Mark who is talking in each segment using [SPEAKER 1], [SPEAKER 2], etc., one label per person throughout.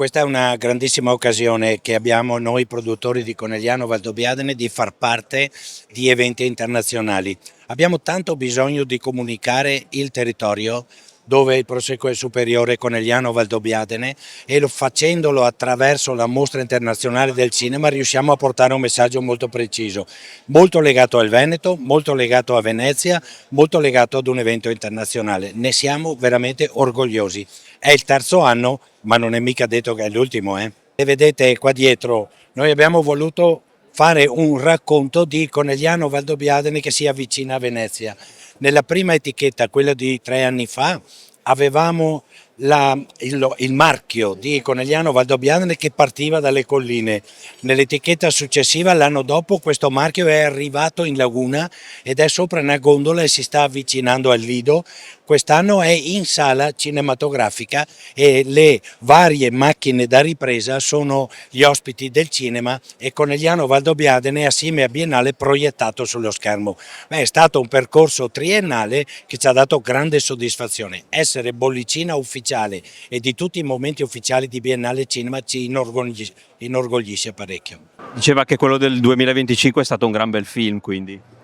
[SPEAKER 1] Questa è una grandissima occasione che abbiamo noi produttori di Conegliano Valdobbiadene di far parte di eventi internazionali. Abbiamo tanto bisogno di comunicare il territorio dove il Prosecco è superiore Conegliano Valdobbiadene e facendolo attraverso la mostra internazionale del cinema riusciamo a portare un messaggio molto preciso, molto legato al Veneto, molto legato a Venezia, molto legato ad un evento internazionale. Ne siamo veramente orgogliosi. È il terzo anno, ma non è mica detto che è l'ultimo. E vedete qua dietro, noi abbiamo voluto fare un racconto di Conegliano Valdobbiadene che si avvicina a Venezia. Nella prima etichetta, quella di 3 anni fa, avevamo il marchio di Conegliano Valdobbiadene che partiva dalle colline. Nell'etichetta successiva, l'anno dopo, questo marchio è arrivato in laguna ed è sopra una gondola e si sta avvicinando al Lido. Quest'anno è in sala cinematografica e le varie macchine da ripresa sono gli ospiti del cinema e Conegliano Valdobbiadene assieme a Biennale proiettato sullo schermo. È stato un percorso triennale che ci ha dato grande soddisfazione. Essere bollicina ufficiale e di tutti i momenti ufficiali di Biennale Cinema ci inorgoglisce parecchio.
[SPEAKER 2] Diceva che quello del 2025 è stato un gran bel film, quindi.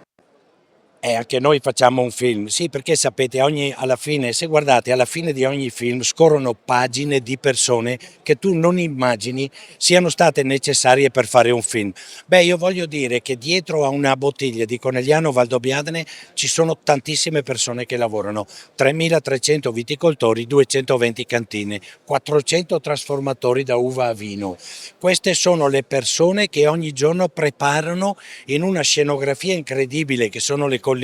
[SPEAKER 1] E anche noi facciamo un film, sì, perché sapete, alla fine, se guardate, alla fine di ogni film scorrono pagine di persone che tu non immagini siano state necessarie per fare un film. Beh, io voglio dire che dietro a una bottiglia di Conegliano Valdobbiadene ci sono tantissime persone che lavorano, 3.300 viticoltori, 220 cantine, 400 trasformatori da uva a vino. Queste sono le persone che ogni giorno preparano in una scenografia incredibile che sono le colline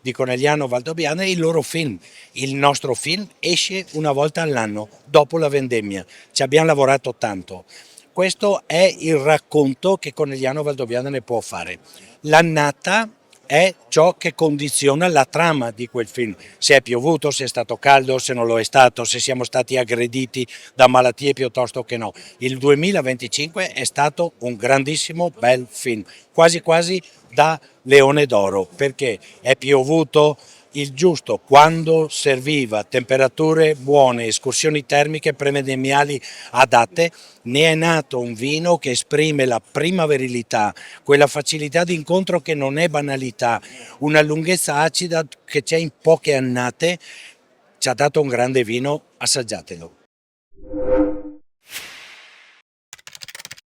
[SPEAKER 1] di Conegliano Valdobbiadene il loro film. Il nostro film esce una volta all'anno, dopo la vendemmia. Ci abbiamo lavorato tanto. Questo è il racconto che Conegliano Valdobbiadene può fare. L'annata è ciò che condiziona la trama di quel film. Se è piovuto, se è stato caldo, se non lo è stato, se siamo stati aggrediti da malattie piuttosto che no. Il 2025 è stato un grandissimo bel film, quasi quasi da Leone d'Oro, perché è piovuto il giusto quando serviva, temperature buone, escursioni termiche premedemiali adatte, ne è nato un vino che esprime la primaverilità, quella facilità di incontro che non è banalità, una lunghezza acida che c'è in poche annate, ci ha dato un grande vino, assaggiatelo.